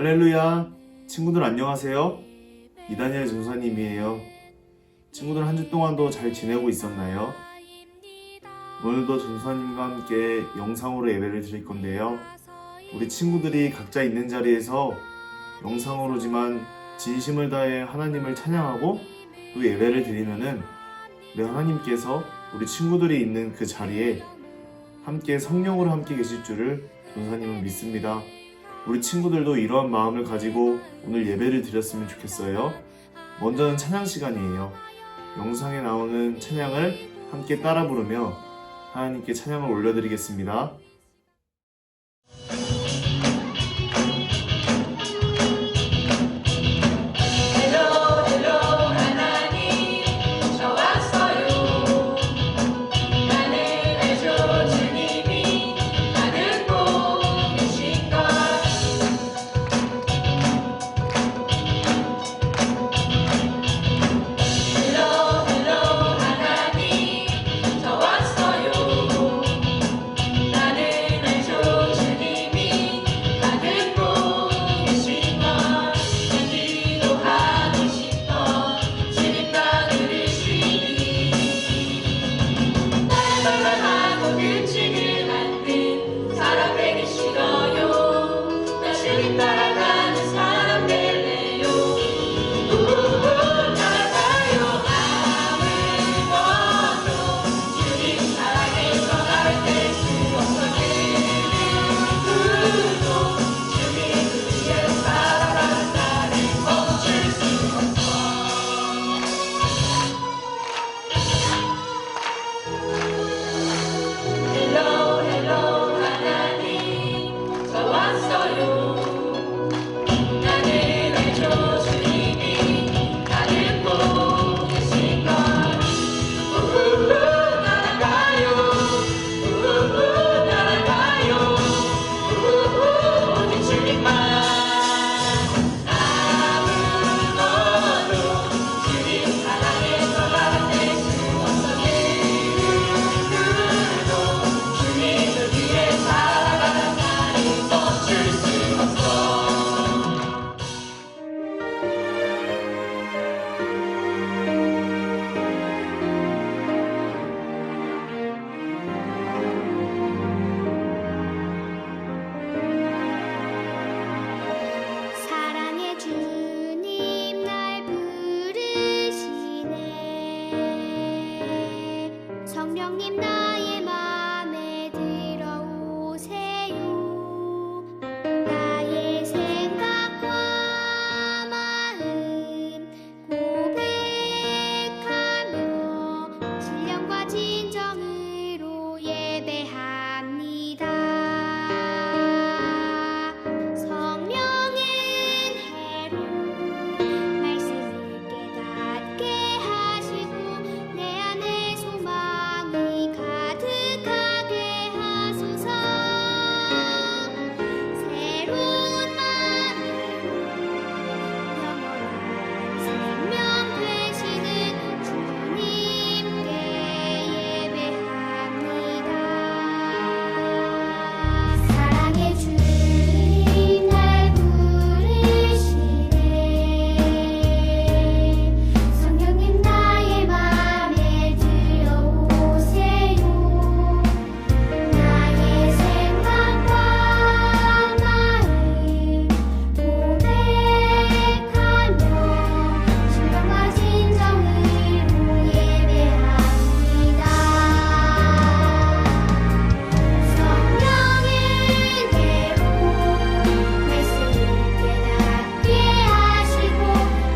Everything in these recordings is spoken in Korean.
할렐루야! 친구들 안녕하세요. 이다니엘 전사님이에요. 친구들 한 주 동안도 잘 지내고 있었나요? 오늘도 전사님과 함께 영상으로 예배를 드릴 건데요. 우리 친구들이 각자 있는 자리에서 영상으로지만 진심을 다해 하나님을 찬양하고 또 예배를 드리면은 우리 하나님께서 우리 친구들이 있는 그 자리에 함께 성령으로 함께 계실 줄을 전사님은 믿습니다. 우리 친구들도 이러한 마음을 가지고 오늘 예배를 드렸으면 좋겠어요. 먼저는 찬양 시간이에요. 영상에 나오는 찬양을 함께 따라 부르며 하나님께 찬양을 올려드리겠습니다. 성령님 나의 맘에 들어오세요. 나의 생각과 마음 고백하며 신령과 진정으로 예배합니다. 성령은 해로 말씀을 깨닫게 하시고 내 안에 소망이 가득하게 하소서. 새로운 마음으로 영원한 생명 되시는 주님께 예배합니다. 사랑의 주님 날 부르시네. 성령님 나의 맘에 들어오세요. 나의 생각과 마음 고백하며 신령과 진정으로 예배합니다. 성령은 해로 말씀을 깨닫게 하시고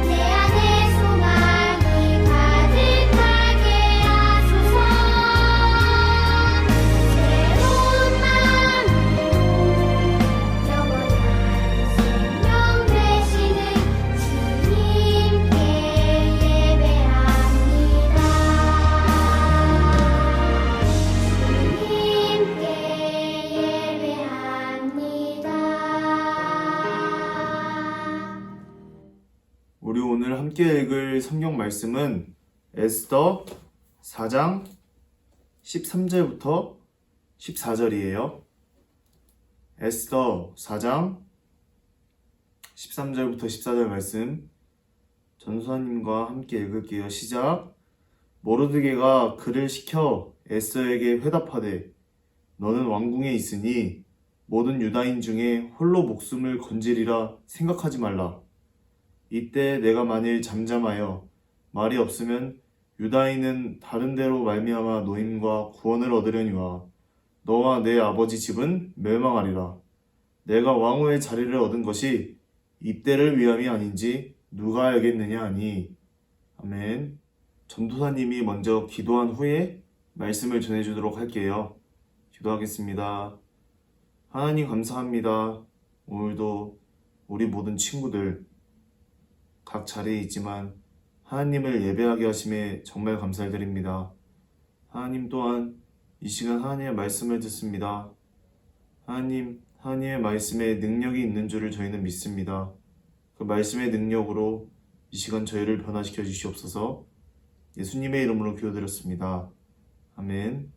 내 안에 소망이 가득하게 하소서. 새로운 마음으로 영원한 생명 되시는 주님께 예배합니다. 주님께 예배합니다. 우리 오늘 함께 읽을 성경 말씀은 에스더 4장 13절부터 14절이에요. 에스더 4장 13절부터 14절 말씀 전도사님과 함께 읽을게요. 시작. 모르드게가 그를 시켜 에스더에게 회답하되 너는 왕궁에 있으니 모든 유다인 중에 홀로 목숨을 건지리라 생각하지 말라. 이때 내가 만일 잠잠하여 말이 없으면 유다인은 다른 데로 말미암아 노임과 구원을 얻으려니와 너와 내 아버지 집은 멸망하리라. 내가 왕후의 자리를 얻은 것이 입대를 위함이 아닌지 누가 알겠느냐 하니. 아멘. 전도사님이 먼저 기도한 후에 말씀을 전해주도록 할게요. 기도하겠습니다. 하나님 감사합니다. 오늘도 우리 모든 친구들 각 자리에 있지만 하나님을 예배하게 하심에 정말 감사드립니다. 하나님 또한 이 시간 하나님의 말씀을 듣습니다. 하나님의 말씀에 능력이 있는 줄을 저희는 믿습니다. 그 말씀의 능력으로 이 시간 저희를 변화시켜 주시옵소서. 예수님의 이름으로 기도드렸습니다. 아멘.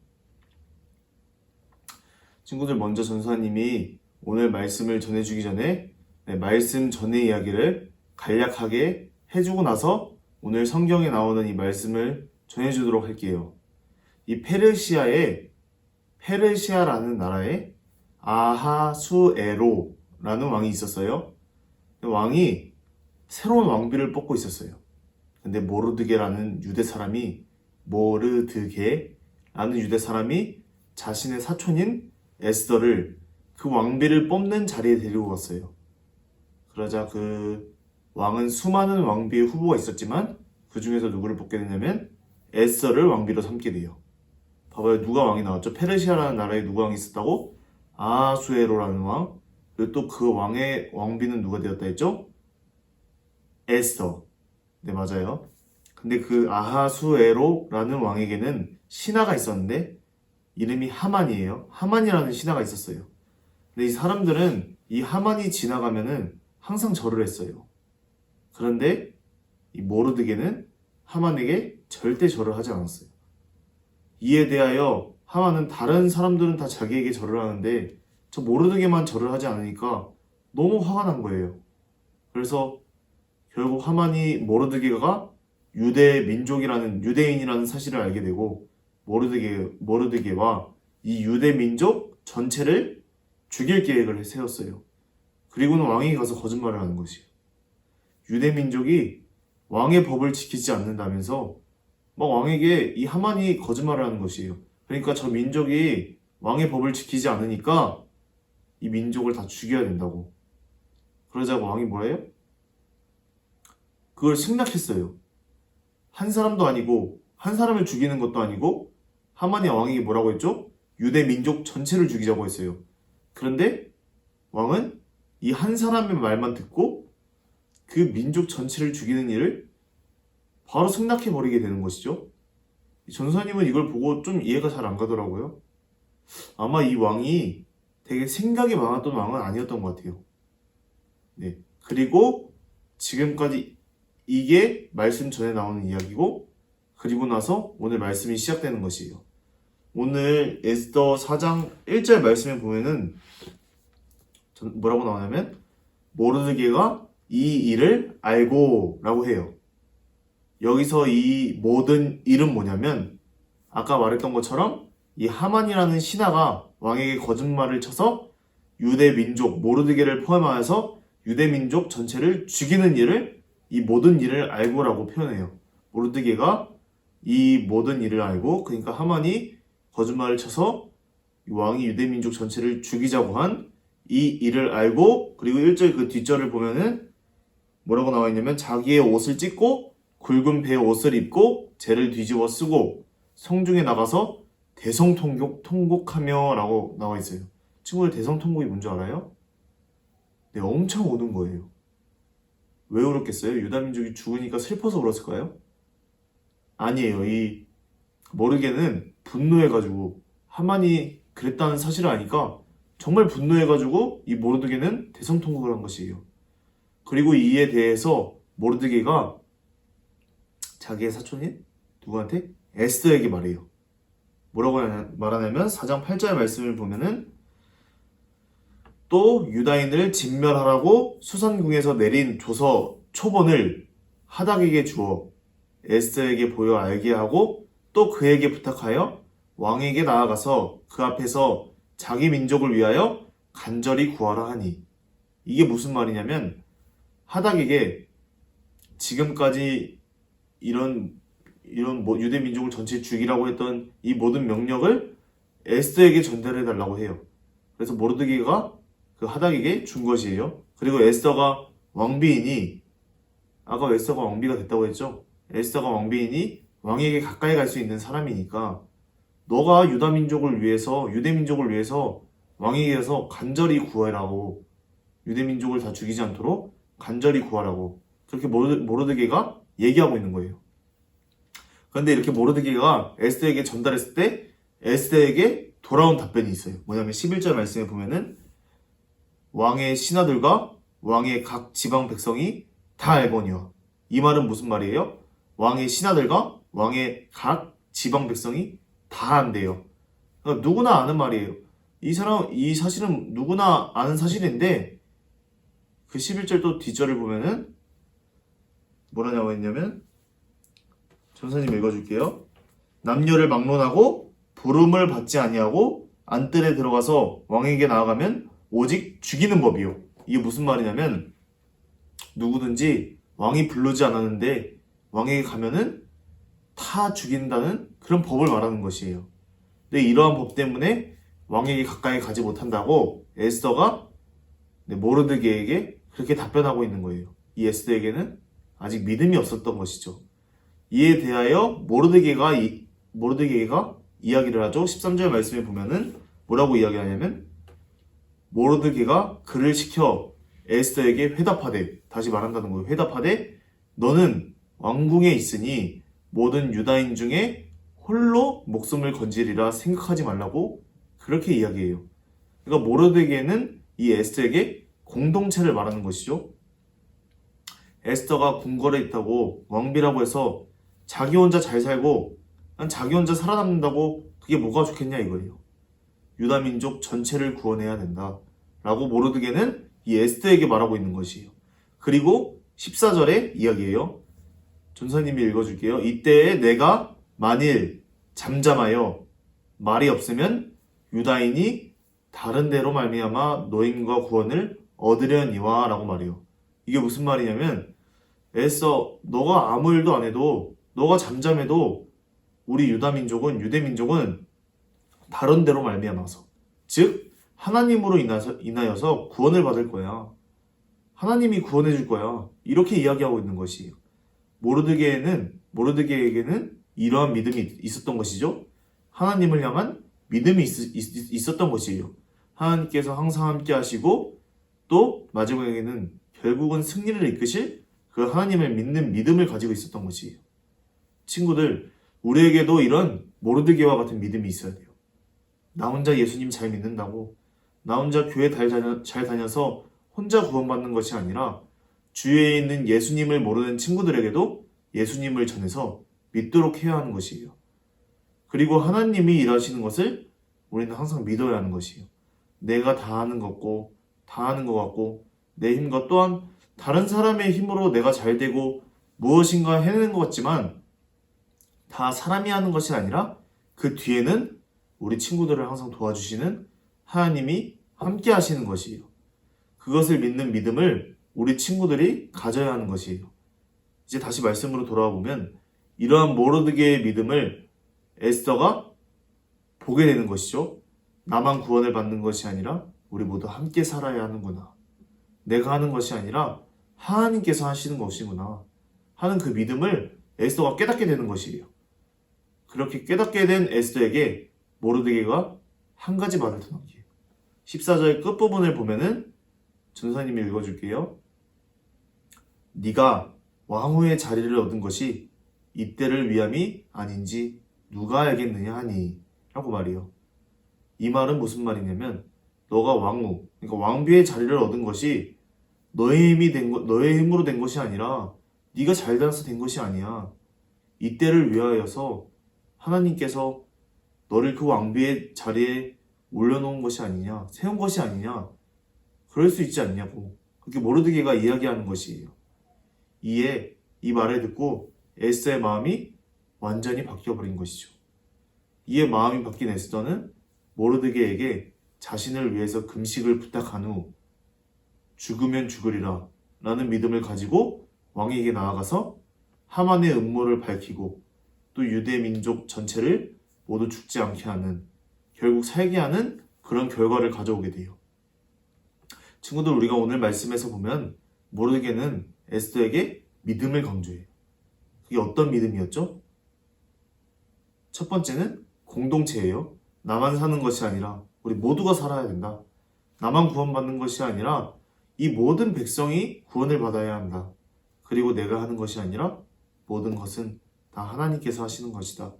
친구들, 먼저 전사님이 오늘 말씀을 전해주기 전에 말씀 전의 이야기를 간략하게 해주고 나서 오늘 성경에 나오는 이 말씀을 전해주도록 할게요. 이 페르시아라는 나라에 아하수에로라는 왕이 있었어요. 왕이 새로운 왕비를 뽑고 있었어요. 근데 모르드게라는 유대 사람이 자신의 사촌인 에스더를 그 왕비를 뽑는 자리에 데리고 갔어요. 그러자 그 왕은 수많은 왕비의 후보가 있었지만 그 중에서 누구를 뽑게 되냐면 에스더를 왕비로 삼게 돼요. 봐봐요. 누가 왕이 나왔죠? 페르시아라는 나라에 누가 왕이 있었다고? 아하수에로라는 왕. 그리고 또 그 왕의 왕비는 누가 되었다 했죠? 에스더. 네, 맞아요. 근데 그 아하수에로라는 왕에게는 신하가 있었는데 이름이 하만이에요. 하만이라는 신하가 있었어요. 근데 이 사람들은 이 하만이 지나가면은 항상 절을 했어요. 그런데 이 모르드게는 하만에게 절대 절을 하지 않았어요. 이에 대하여 하만은 다른 사람들은 다 자기에게 절을 하는데 저 모르드게만 절을 하지 않으니까 너무 화가 난 거예요. 그래서 결국 하만이 모르드게가 유대인이라는 사실을 알게 되고 모르드게와 이 유대 민족 전체를 죽일 계획을 세웠어요. 그리고는 왕이 가서 거짓말을 하는 것이에요. 유대 민족이 왕의 법을 지키지 않는다면서 막 왕에게 이 하만이 거짓말을 하는 것이에요. 그러니까 저 민족이 왕의 법을 지키지 않으니까 이 민족을 다 죽여야 된다고. 그러자고 왕이 뭐예요? 그걸 승낙했어요. 한 사람도 아니고 한 사람을 죽이는 것도 아니고 하만이 왕에게 뭐라고 했죠? 유대 민족 전체를 죽이자고 했어요. 그런데 왕은 이 한 사람의 말만 듣고 그 민족 전체를 죽이는 일을 바로 승낙해버리게 되는 것이죠. 전사님은 이걸 보고 좀 이해가 잘 안 가더라고요. 아마 이 왕이 되게 생각이 많았던 왕은 아니었던 것 같아요. 네. 그리고 지금까지 이게 말씀 전에 나오는 이야기고, 그리고 나서 오늘 말씀이 시작되는 것이에요. 오늘 에스더 4장 1절 말씀에 보면은 뭐라고 나오냐면 모르드게가 이 일을 알고 라고 해요. 여기서 이 모든 일은 뭐냐면 아까 말했던 것처럼 이 하만이라는 신하가 왕에게 거짓말을 쳐서 유대 민족 모르드게를 포함하여서 유대 민족 전체를 죽이는 일을 이 모든 일을 알고라고 표현해요. 모르드게가 이 모든 일을 알고, 그러니까 하만이 거짓말을 쳐서 왕이 유대 민족 전체를 죽이자고 한 이 일을 알고, 그리고 1절 그 뒷절을 보면은 뭐라고 나와 있냐면 자기의 옷을 찢고 굵은 배 옷을 입고 재를 뒤집어 쓰고 성중에 나가서 대성통곡하며 라고 나와 있어요. 친구들, 대성통곡이 뭔지 알아요? 네, 엄청 우는 거예요. 왜 울었겠어요? 유다민족이 죽으니까 슬퍼서 울었을까요? 아니에요. 이 모르게는 분노해가지고 하만이 그랬다는 사실을 아니까 정말 분노해가지고 이 모르드게는 대성통곡을 한 것이에요. 그리고 이에 대해서 모르드게가 자기의 사촌인 누구한테? 에스더에게 말해요. 뭐라고 말하냐면 4장 8절 말씀을 보면은 또 유다인을 진멸하라고 수산궁에서 내린 조서 초본을 하닥에게 주어 에스더에게 보여 알게 하고 또 그에게 부탁하여 왕에게 나아가서 그 앞에서 자기 민족을 위하여 간절히 구하라 하니, 이게 무슨 말이냐면 하닥에게 지금까지 이런 유대 민족을 전체 죽이라고 했던 이 모든 명령을 에스더에게 전달해 달라고 해요. 그래서 모르드게가 그 하닥에게 준 것이에요. 그리고 에스더가 왕비이니, 아까 에스더가 왕비가 됐다고 했죠. 에스더가 왕비이니 왕에게 가까이 갈 수 있는 사람이니까 너가 유대 민족을 위해서 왕에게 가서 간절히 구하라고, 유대 민족을 다 죽이지 않도록 간절히 구하라고, 그렇게 모르드게가 얘기하고 있는 거예요. 그런데 이렇게 모르드게가 에스더에게 전달했을 때 에스더에게 돌아온 답변이 있어요. 뭐냐면 11절 말씀에 보면은 왕의 신하들과 왕의 각 지방 백성이 다 알거니와. 이 말은 무슨 말이에요? 왕의 신하들과 왕의 각 지방 백성이 다 안돼요. 그러니까 누구나 아는 말이에요. 이 사실은 누구나 아는 사실인데, 그 11절 또 뒷절을 보면은 뭐라냐고 했냐면, 전사님 읽어줄게요. 남녀를 막론하고 부름을 받지 아니하고 안뜰에 들어가서 왕에게 나아가면 오직 죽이는 법이요. 이게 무슨 말이냐면, 누구든지 왕이 부르지 않았는데 왕에게 가면은 다 죽인다는 그런 법을 말하는 것이에요. 근데 이러한 법 때문에 왕에게 가까이 가지 못한다고 에스더가 모르드게에게 그렇게 답변하고 있는 거예요. 이 에스더에게는 아직 믿음이 없었던 것이죠. 이에 대하여 모르드게가 이야기를 하죠. 13절 말씀에 보면은 뭐라고 이야기하냐면, 모르드게가 그를 시켜 에스더에게 회답하되, 다시 말한다는 거예요. 회답하되 너는 왕궁에 있으니 모든 유다인 중에 홀로 목숨을 건지리라 생각하지 말라고 그렇게 이야기해요. 그러니까 모르드게는 이 에스더에게 공동체를 말하는 것이죠. 에스더가 궁궐에 있다고 왕비라고 해서 자기 혼자 잘 살고 난 자기 혼자 살아남는다고 그게 뭐가 좋겠냐 이거예요. 유다 민족 전체를 구원해야 된다 라고 모르드게는 이 에스더에게 말하고 있는 것이에요. 그리고 14절에 이야기해요. 전사님이 읽어줄게요. 이때에 내가 만일 잠잠하여 말이 없으면 유다인이 다른 데로 말미암아 노임과 구원을 얻으려니와 라고 말해요. 이게 무슨 말이냐면, 에스더 너가 아무 일도 안 해도, 너가 잠잠해도 우리 유대 민족은 다른 데로 말미암아서, 즉 하나님으로 인하여서 구원을 받을 거야. 하나님이 구원해 줄 거야. 이렇게 이야기하고 있는 것이에요. 모르드게에게는 이러한 믿음이 있었던 것이죠. 하나님을 향한 믿음이 있었던 것이에요. 하나님께서 항상 함께 하시고 또 마지막에는 결국은 승리를 이끄실 그 하나님을 믿는 믿음을 가지고 있었던 것이에요. 친구들, 우리에게도 이런 모르드게와 같은 믿음이 있어야 돼요. 나 혼자 예수님 잘 믿는다고, 나 혼자 교회 잘 다녀서 혼자 구원받는 것이 아니라 주위에 있는 예수님을 모르는 친구들에게도 예수님을 전해서 믿도록 해야 하는 것이에요. 그리고 하나님이 일하시는 것을 우리는 항상 믿어야 하는 것이에요. 내가 다 하는 것 같고 내 힘과 또한 다른 사람의 힘으로 내가 잘 되고 무엇인가 해내는 것 같지만 다 사람이 하는 것이 아니라 그 뒤에는 우리 친구들을 항상 도와주시는 하나님이 함께 하시는 것이에요. 그것을 믿는 믿음을 우리 친구들이 가져야 하는 것이에요. 이제 다시 말씀으로 돌아와 보면 이러한 모르드게의 믿음을 에스더가 보게 되는 것이죠. 나만 구원을 받는 것이 아니라 우리 모두 함께 살아야 하는구나. 내가 하는 것이 아니라 하나님께서 하시는 것이구나 하는 그 믿음을 에스더가 깨닫게 되는 것이에요. 그렇게 깨닫게 된 에스더에게 모르드게가 한 가지 말을 더 남겨요. 14절 끝부분을 보면은 전사님이 읽어줄게요. 네가 왕후의 자리를 얻은 것이 이때를 위함이 아닌지 누가 알겠느냐 하니 라고 말해요. 이 말은 무슨 말이냐면, 너가 왕후, 그러니까 왕비의 자리를 얻은 것이 너의 힘으로 된 것이 아니라 네가 잘 다녀서 된 것이 아니야. 이때를 위하여서 하나님께서 너를 그 왕비의 자리에 올려놓은 것이 아니냐, 세운 것이 아니냐, 그럴 수 있지 않냐고 그렇게 모르드게가 이야기하는 것이에요. 이에 이 말을 듣고 에스더의 마음이 완전히 바뀌어버린 것이죠. 이에 마음이 바뀐 에스더는 모르드게에게 자신을 위해서 금식을 부탁한 후 죽으면 죽으리라 라는 믿음을 가지고 왕에게 나아가서 하만의 음모를 밝히고 또 유대 민족 전체를 모두 죽지 않게 하는, 결국 살게 하는 그런 결과를 가져오게 돼요. 친구들, 우리가 오늘 말씀에서 보면 모르드게는 에스더에게 믿음을 강조해요. 그게 어떤 믿음이었죠? 첫 번째는 공동체예요. 나만 사는 것이 아니라 우리 모두가 살아야 된다. 나만 구원받는 것이 아니라 이 모든 백성이 구원을 받아야 한다. 그리고 내가 하는 것이 아니라 모든 것은 다 하나님께서 하시는 것이다.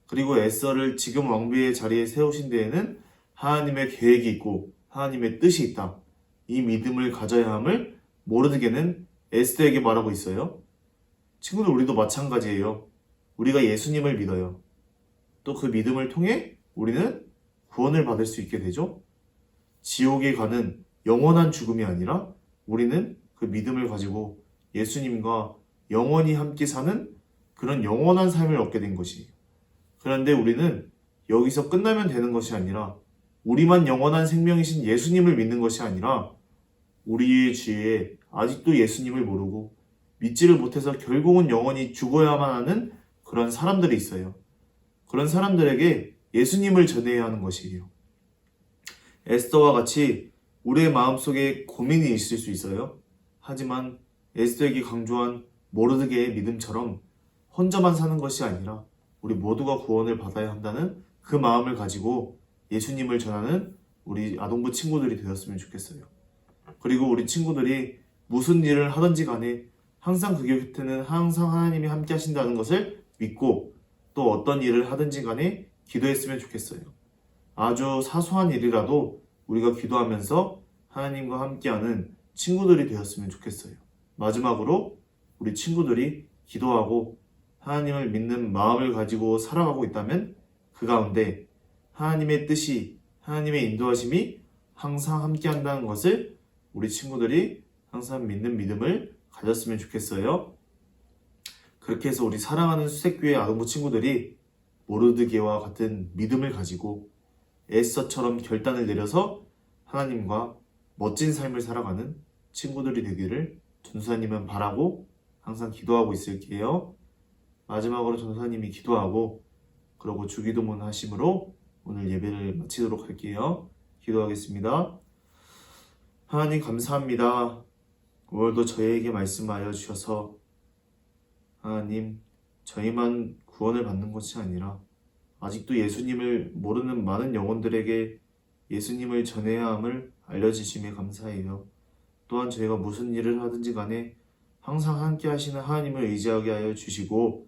그리고 에스더를 지금 왕비의 자리에 세우신 데에는 하나님의 계획이 있고 하나님의 뜻이 있다. 이 믿음을 가져야 함을 모르드게는 에스더에게 말하고 있어요. 친구들, 우리도 마찬가지예요. 우리가 예수님을 믿어요. 또 그 믿음을 통해 우리는 구원을 받을 수 있게 되죠. 지옥에 가는 영원한 죽음이 아니라 우리는 그 믿음을 가지고 예수님과 영원히 함께 사는 그런 영원한 삶을 얻게 된 것이에요. 그런데 우리는 여기서 끝나면 되는 것이 아니라 우리만 영원한 생명이신 예수님을 믿는 것이 아니라 우리의 주위에 아직도 예수님을 모르고 믿지를 못해서 결국은 영원히 죽어야만 하는 그런 사람들이 있어요. 그런 사람들에게 예수님을 전해야 하는 것이에요. 에스더와 같이 우리의 마음속에 고민이 있을 수 있어요. 하지만 에스더에게 강조한 모르드게의 믿음처럼 혼자만 사는 것이 아니라 우리 모두가 구원을 받아야 한다는 그 마음을 가지고 예수님을 전하는 우리 아동부 친구들이 되었으면 좋겠어요. 그리고 우리 친구들이 무슨 일을 하든지 간에 항상 그 곁에는 항상 하나님이 함께 하신다는 것을 믿고 또 어떤 일을 하든지 간에 기도했으면 좋겠어요. 아주 사소한 일이라도 우리가 기도하면서 하나님과 함께하는 친구들이 되었으면 좋겠어요. 마지막으로 우리 친구들이 기도하고 하나님을 믿는 마음을 가지고 살아가고 있다면 그 가운데 하나님의 뜻이, 하나님의 인도하심이 항상 함께한다는 것을 우리 친구들이 항상 믿는 믿음을 가졌으면 좋겠어요. 그렇게 해서 우리 사랑하는 수색교회 아동부 친구들이 모르드게와 같은 믿음을 가지고 에스더처럼 결단을 내려서 하나님과 멋진 삶을 살아가는 친구들이 되기를 전도사님은 바라고 항상 기도하고 있을게요. 마지막으로 전도사님이 기도하고 그러고 주기도문 하심으로 오늘 예배를 마치도록 할게요. 기도하겠습니다. 하나님 감사합니다. 오늘도 저희에게 말씀하여 주셔서 하나님, 저희만 구원을 받는 것이 아니라 아직도 예수님을 모르는 많은 영혼들에게 예수님을 전해야 함을 알려주심에 감사해요. 또한 저희가 무슨 일을 하든지 간에 항상 함께 하시는 하나님을 의지하게 하여 주시고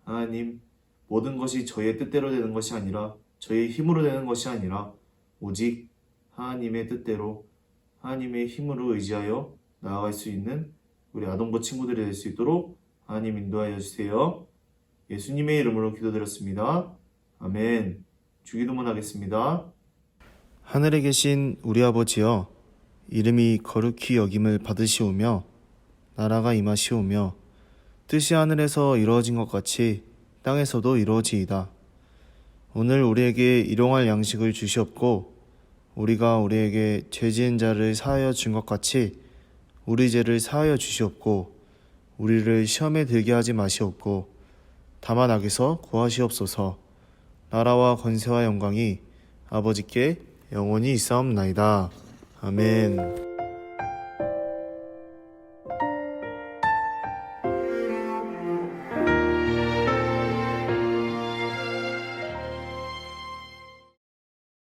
하나님, 모든 것이 저희의 뜻대로 되는 것이 아니라 저희의 힘으로 되는 것이 아니라 오직 하나님의 뜻대로 하나님의 힘으로 의지하여 나아갈 수 있는 우리 아동부 친구들이 될 수 있도록 하나님 인도하여 주세요. 예수님의 이름으로 기도드렸습니다. 아멘. 주기도문 하겠습니다. 하늘에 계신 우리 아버지여, 이름이 거룩히 여김을 받으시오며 나라가 임하시오며 뜻이 하늘에서 이루어진 것 같이 땅에서도 이루어지이다. 오늘 우리에게 일용할 양식을 주시옵고 우리가 우리에게 죄 지은 자를 사하여 준 것 같이 우리 죄를 사하여 주시옵고 우리를 시험에 들게 하지 마시옵고 다만 악에서 구하시옵소서. 나라와 권세와 영광이 아버지께 영원히 있사옵나이다. 아멘.